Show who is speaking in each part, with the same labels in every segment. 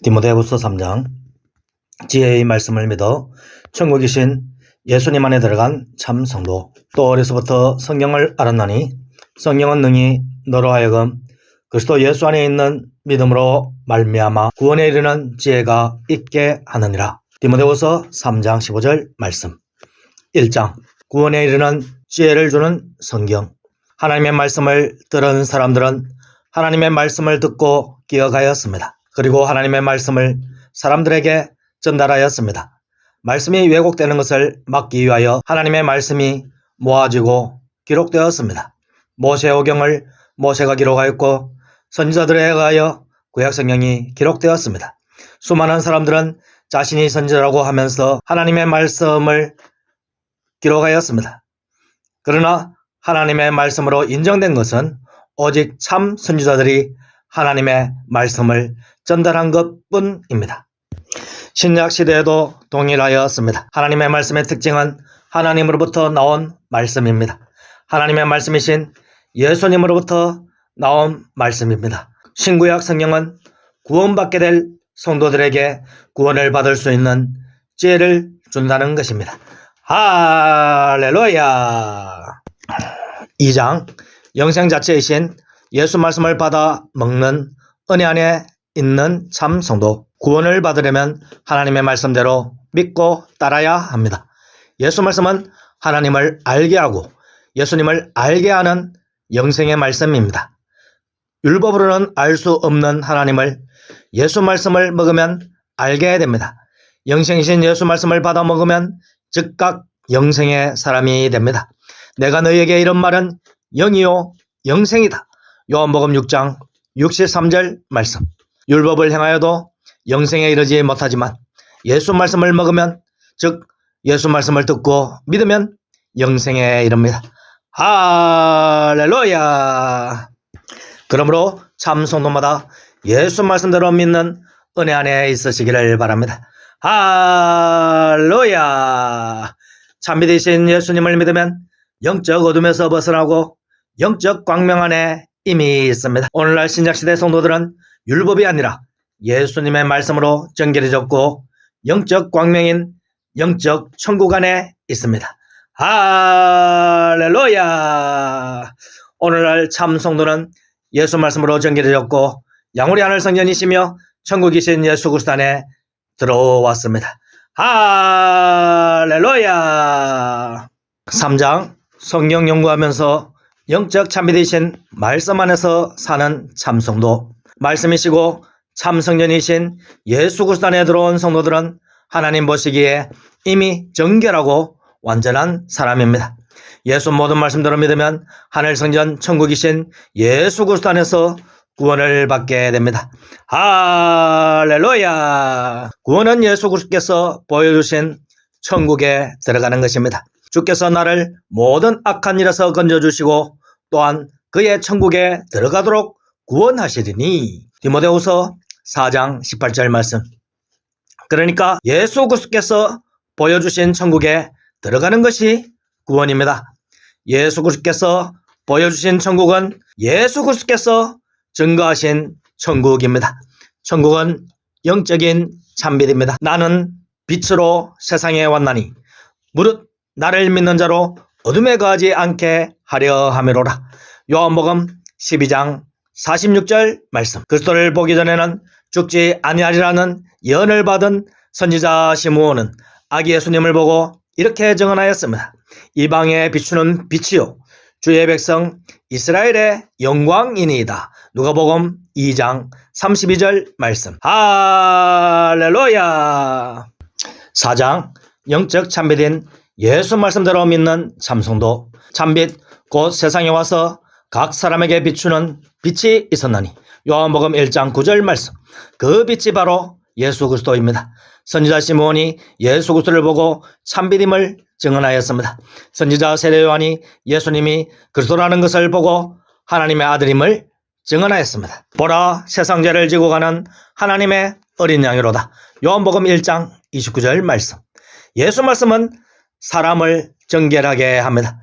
Speaker 1: 디모데후서 3장. 지혜의 말씀을 믿어 천국이신 예수님 안에 들어간 참 성도, 또 어려서부터 성경을 알았나니 성경은 능히 너로 하여금 그리스도 예수 안에 있는 믿음으로 말미암아 구원에 이르는 지혜가 있게 하느니라. 디모데후서 3장 15절 말씀. 1장. 구원에 이르는 지혜를 주는 성경. 하나님의 말씀을 들은 사람들은 하나님의 말씀을 듣고 기억하였습니다. 그리고 하나님의 말씀을 사람들에게 전달하였습니다. 말씀이 왜곡되는 것을 막기 위하여 하나님의 말씀이 모아지고 기록되었습니다. 모세오경을 모세가 기록하였고 선지자들에 의하여 구약성경이 기록되었습니다. 수많은 사람들은 자신이 선지자라고 하면서 하나님의 말씀을 기록하였습니다. 그러나 하나님의 말씀으로 인정된 것은 오직 참 선지자들이 하나님의 말씀을 전달한 것뿐입니다. 신약 시대에도 동일하였습니다. 하나님의 말씀의 특징은 하나님으로부터 나온 말씀입니다. 하나님의 말씀이신 예수님으로부터 나온 말씀입니다. 신구약 성경은 구원받게 될 성도들에게 구원을 받을 수 있는 지혜를 준다는 것입니다. 할렐루야. 2장. 영생 자체이신 예수 말씀을 받아 먹는 은혜 안에 있는 참 성도. 구원을 받으려면 하나님의 말씀대로 믿고 따라야 합니다. 예수 말씀은 하나님을 알게 하고 예수님을 알게 하는 영생의 말씀입니다. 율법으로는 알 수 없는 하나님을 예수 말씀을 먹으면 알게 됩니다. 영생이신 예수 말씀을 받아 먹으면 즉각 영생의 사람이 됩니다. 내가 너희에게 이런 말은 영이요 영생이다. 요한복음 6장 63절 말씀. 율법을 행하여도 영생에 이르지 못하지만 예수 말씀을 먹으면, 즉 예수 말씀을 듣고 믿으면 영생에 이릅니다. 할렐루야. 그러므로 참 성도마다 예수 말씀대로 믿는 은혜 안에 있으시기를 바랍니다. 할렐루야. 참믿으신 예수님을 믿으면 영적 어둠에서 벗어나고 영적 광명 안에 이미 있습니다. 오늘날 신약시대 성도들은 율법이 아니라 예수님의 말씀으로 정결해졌고 영적 광명인 영적 천국 안에 있습니다. 할렐루야. 오늘날 참 성도는 예수 말씀으로 정결해졌고 양우리 하늘 성전이시며 천국이신 예수 그리스도 안에 들어왔습니다. 할렐루야. 3장. 성경 연구하면서 영적 참믿으신 말씀 안에서 사는 참 성도. 말씀이시고 참 성전이신 예수 그리스도 안에 들어온 성도들은 하나님 보시기에 이미 정결하고 완전한 사람입니다. 예수 모든 말씀대로 믿으면 하늘 성전 천국이신 예수 그리스도 안에서 구원을 받게 됩니다. 할렐루야. 구원은 예수 그리스도께서 보여주신 천국에 들어가는 것입니다. 주께서 나를 모든 악한 일에서 건져주시고 또한 그의 천국에 들어가도록 구원하시리니. 디모데후서 4장 18절 말씀. 그러니까 예수 그리스도께서 보여주신 천국에 들어가는 것이 구원입니다. 예수 그리스도께서 보여주신 천국은 예수 그리스도께서 증거하신 천국입니다. 천국은 영적인 참빛입니다. 나는 빛으로 세상에 왔나니 무릇 나를 믿는 자로 어둠에 거하지 않게 하려 함이로라. 요한복음 12장 46절 말씀. 그리스도를 보기 전에는 죽지 아니하리라는 예언을 받은 선지자 시므온은 아기 예수님을 보고 이렇게 증언하였습니다. 이방에 비추는 빛이요 주의 백성 이스라엘의 영광이니이다. 누가복음 2장 32절 말씀. 할렐루야. 4장. 영적 참빛인 예수 말씀대로 믿는 참성도. 참빛 곧 세상에 와서 각 사람에게 비추는 빛이 있었나니. 요한복음 1장 9절 말씀. 그 빛이 바로 예수 그리스도입니다. 선지자 시므온이 예수 그리스도를 보고 참빛임을 증언하였습니다. 선지자 세례 요한이 예수님이 그리스도라는 것을 보고 하나님의 아들임을 증언하였습니다. 보라, 세상 죄를 지고 가는 하나님의 어린 양이로다. 요한복음 1장 29절 말씀. 예수 말씀은 사람을 정결하게 합니다.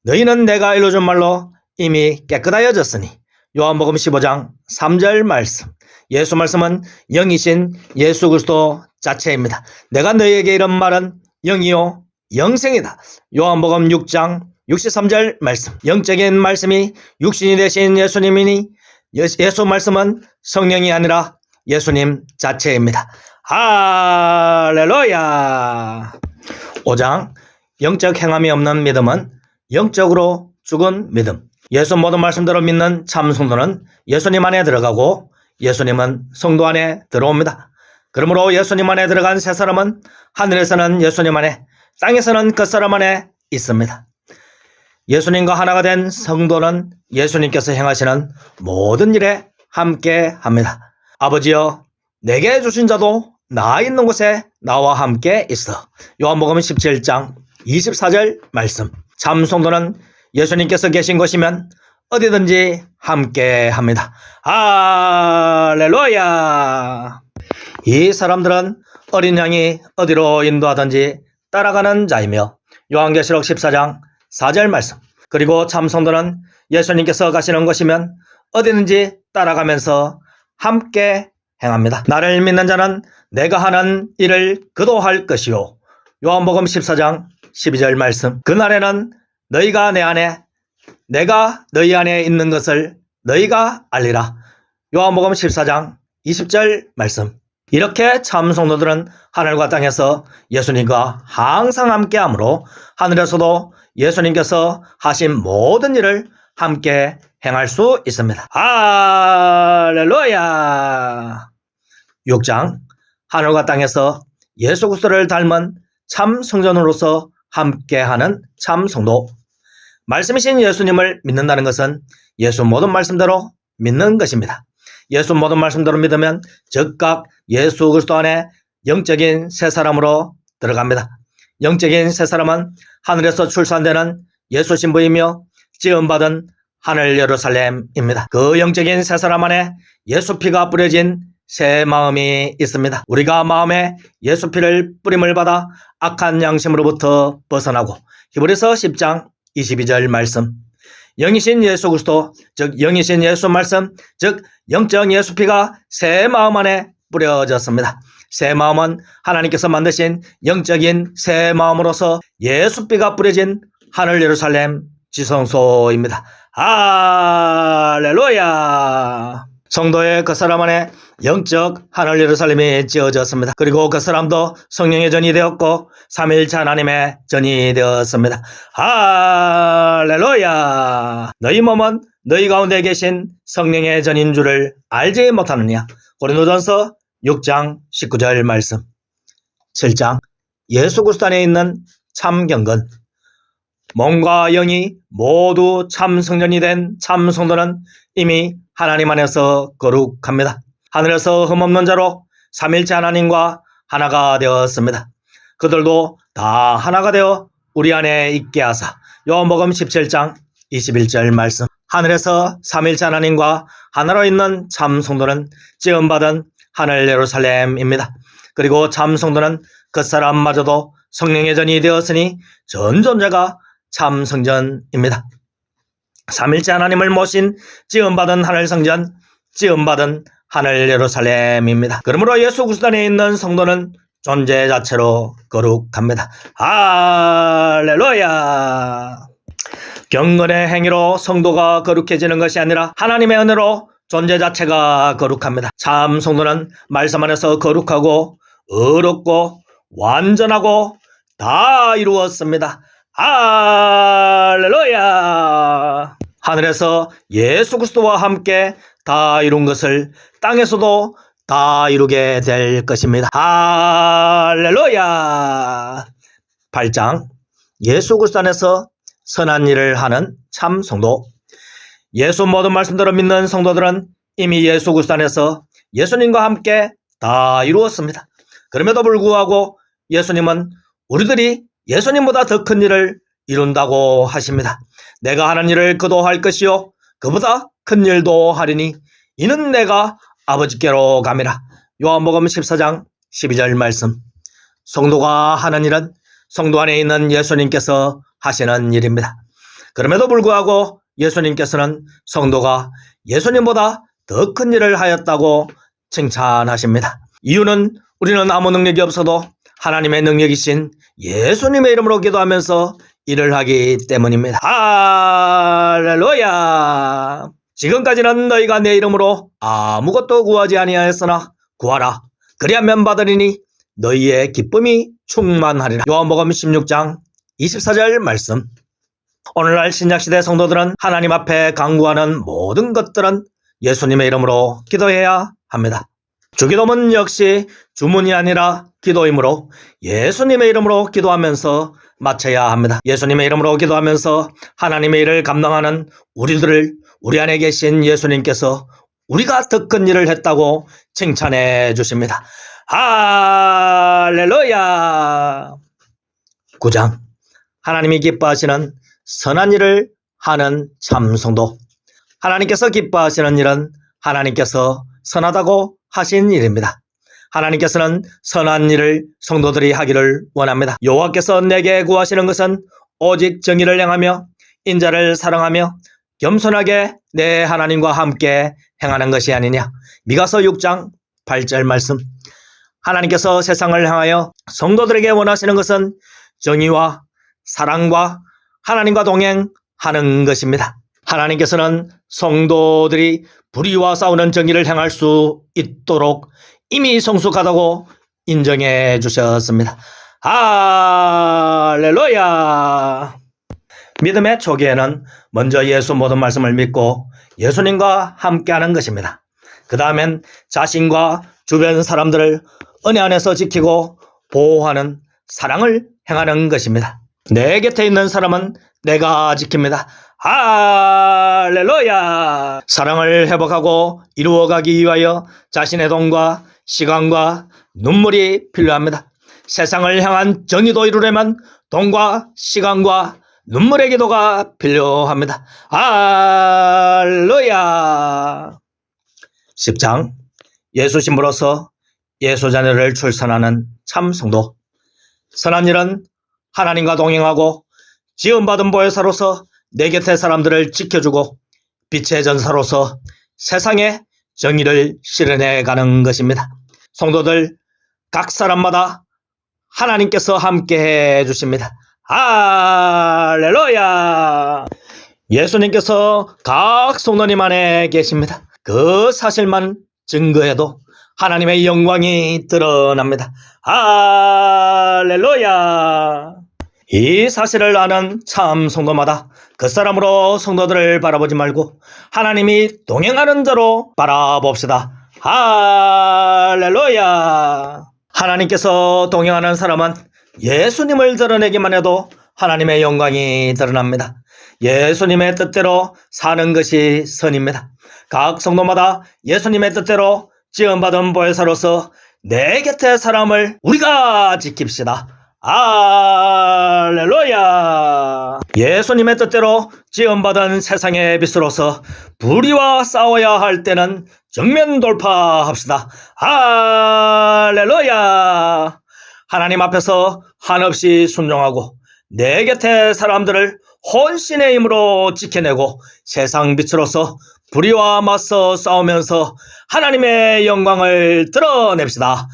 Speaker 1: 너희는 내가 일러준 말로 이미 깨끗하여졌으니 요한복음 15장 3절 말씀. 예수 말씀은 영이신 예수 그리스도 자체입니다. 내가 너희에게 이런 말은 영이요 영생이다. 요한복음 6장 63절 말씀. 영적인 말씀이 육신이 되신 예수님이니 예수 말씀은 성령이 아니라 예수님 자체입니다. 할렐루야. 5장 영적 행함이 없는 믿음은 영적으로 죽은 믿음. 예수 모든 말씀대로 믿는 참 성도는 예수님 안에 들어가고 예수님은 성도 안에 들어옵니다. 그러므로 예수님 안에 들어간 새 사람은 하늘에서는 예수님 안에, 땅에서는 그 사람 안에 있습니다. 예수님과 하나가 된 성도는 예수님께서 행하시는 모든 일에 함께 합니다. 아버지여, 내게 주신 자도 나 있는 곳에 나와 함께 있어. 요한복음 17장 24절 말씀. 참 성도는 예수님께서 계신 곳이면 어디든지 함께 합니다. 할렐루야. 이 사람들은 어린 양이 어디로 인도하든지 따라가는 자이며 요한계시록 14장 4절 말씀. 그리고 참 성도는 예수님께서 가시는 곳이면 어디든지 따라가면서 함께 행합니다. 나를 믿는 자는 내가 하는 일을 그도 할 것이요. 요한복음 14장 12절 말씀. 그날에는 너희가 내 안에, 내가 너희 안에 있는 것을 너희가 알리라. 요한복음 14장 20절 말씀. 이렇게 참 성도들은 하늘과 땅에서 예수님과 항상 함께하므로 하늘에서도 예수님께서 하신 모든 일을 함께 행할 수 있습니다. 할렐루야. 6장 하늘과 땅에서 예수 그리스도를 닮은 참 성전으로서 함께하는 참 성도. 말씀이신 예수님을 믿는다는 것은 예수 모든 말씀대로 믿는 것입니다. 예수 모든 말씀대로 믿으면 즉각 예수 그리스도 안에 영적인 새 사람으로 들어갑니다. 영적인 새 사람은 하늘에서 출산되는 예수 신부이며 지음받은 하늘 예루살렘입니다. 그 영적인 새 사람 안에 예수 피가 뿌려진 새 마음이 있습니다. 우리가 마음에 예수 피를 뿌림을 받아 악한 양심으로부터 벗어나고 히브리서 10장 22절 말씀. 영이신 예수 그리스도, 즉 영이신 예수 말씀, 즉 영적 예수 피가 새 마음 안에 뿌려졌습니다. 새 마음은 하나님께서 만드신 영적인 새 마음으로서 예수 피가 뿌려진 하늘 예루살렘 지성소입니다. 할렐루야. 성도의 그 사람 안에 영적 하늘 예루살렘이 지어졌습니다. 그리고 그 사람도 성령의 전이 되었고 삼일체 하나님의 전이 되었습니다. 할렐루야. 너희 몸은 너희 가운데 계신 성령의 전인 줄을 알지 못하느냐. 고린도전서 6장 19절 말씀. 7장 예수 그리스도 안에 있는 참 경건. 몸과 영이 모두 참 성전이 된 참 성도는 이미 하나님 안에서 거룩합니다. 하늘에서 흠없는 자로 삼일체 하나님과 하나가 되었습니다. 그들도 다 하나가 되어 우리 안에 있게 하사. 요한복음 17장 21절 말씀. 하늘에서 삼일체 하나님과 하나로 있는 참 성도는 지음받은 하늘 예루살렘입니다. 그리고 참 성도는 그 사람마저도 성령의 전이 되었으니 전 존재가 참 성전입니다. 삼일체 하나님을 모신 지음받은 하늘 성전, 지음받은 하늘 예루살렘입니다. 그러므로 예수 그리스도 안에 있는 성도는 존재 자체로 거룩합니다. 할렐루야. 경건의 행위로 성도가 거룩해지는 것이 아니라 하나님의 은혜로 존재 자체가 거룩합니다. 참 성도는 말씀 안에서 거룩하고 의롭고 완전하고 다 이루었습니다. 할렐루야. 하늘에서 예수 그리스도와 함께 다 이룬 것을 땅에서도 다 이루게 될 것입니다. 할렐루야. 8장 예수 그리스도 안에서 선한 일을 하는 참 성도. 예수 모든 말씀대로 믿는 성도들은 이미 예수 그리스도 안에서 예수님과 함께 다 이루었습니다. 그럼에도 불구하고 예수님은 우리들이 예수님보다 더 큰 일을 이룬다고 하십니다. 내가 하는 일을 그도 할 것이요 그보다 큰 일도 하리니 이는 내가 아버지께로 감이라. 요한복음 14장 12절 말씀. 성도가 하는 일은 성도 안에 있는 예수님께서 하시는 일입니다. 그럼에도 불구하고 예수님께서는 성도가 예수님보다 더 큰 일을 하였다고 칭찬하십니다. 이유는 우리는 아무 능력이 없어도 하나님의 능력이신 예수님의 이름으로 기도하면서 일을 하기 때문입니다. 할렐루야! 지금까지는 너희가 내 이름으로 아무것도 구하지 아니하였으나 구하라. 그리하면 받으리니 너희의 기쁨이 충만하리라. 요한복음 16장 24절 말씀. 오늘날 신약시대 성도들은 하나님 앞에 간구하는 모든 것들은 예수님의 이름으로 기도해야 합니다. 주기도문 역시 주문이 아니라 기도이므로 예수님의 이름으로 기도하면서 마쳐야 합니다. 예수님의 이름으로 기도하면서 하나님의 일을 감당하는 우리 안에 계신 예수님께서 우리가 더 큰 일을 했다고 칭찬해 주십니다. 할렐루야! 9장. 하나님이 기뻐하시는 선한 일을 하는 참 성도. 하나님께서 기뻐하시는 일은 하나님께서 선하다고 하신 일입니다. 하나님께서는 선한 일을 성도들이 하기를 원합니다. 여호와께서 내게 구하시는 것은 오직 정의를 행하며 인자를 사랑하며 겸손하게 내 하나님과 함께 행하는 것이 아니냐. 미가서 6장 8절 말씀. 하나님께서 세상을 향하여 성도들에게 원하시는 것은 정의와 사랑과 하나님과 동행하는 것입니다. 하나님께서는 성도들이 불의와 싸우는 정의를 행할 수 있도록 이미 성숙하다고 인정해 주셨습니다. 할렐루야! 믿음의 초기에는 먼저 예수 모든 말씀을 믿고 예수님과 함께하는 것입니다. 그 다음엔 자신과 주변 사람들을 은혜 안에서 지키고 보호하는 사랑을 행하는 것입니다. 내 곁에 있는 사람은 내가 지킵니다. 할렐루야! 사랑을 회복하고 이루어가기 위하여 자신의 돈과 시간과 눈물이 필요합니다. 세상을 향한 정의도 이루려면 돈과 시간과 눈물의 기도가 필요합니다. 할렐루야! 10장. 예수 신부로서 예수 자녀를 출산하는 참 성도. 선한 일은 하나님과 동행하고 지음받은 보혜사로서 내 곁의 사람들을 지켜주고 빛의 전사로서 세상에 정의를 실현해 가는 것입니다. 성도들 각 사람마다 하나님께서 함께 해 주십니다. 할렐루야! 예수님께서 각 성도님 안에 계십니다. 그 사실만 증거해도 하나님의 영광이 드러납니다. 할렐루야! 이 사실을 아는 참 성도마다 그 사람으로 성도들을 바라보지 말고 하나님이 동행하는 자로 바라봅시다. 할렐루야! 하나님께서 동행하는 사람은 예수님을 드러내기만 해도 하나님의 영광이 드러납니다. 예수님의 뜻대로 사는 것이 선입니다. 각 성도마다 예수님의 뜻대로 지음받은 보혜사로서 내 곁의 사람을 우리가 지킵시다. 할렐루야! 예수님의 뜻대로 지음받은 세상의 빛으로서 불의와 싸워야 할 때는 정면 돌파합시다. 할렐루야! 하나님 앞에서 한없이 순종하고 내 곁의 사람들을 혼신의 힘으로 지켜내고 세상 빛으로서 불의와 맞서 싸우면서 하나님의 영광을 드러냅시다.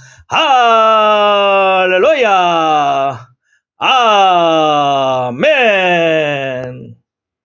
Speaker 1: 할렐루야! 아멘!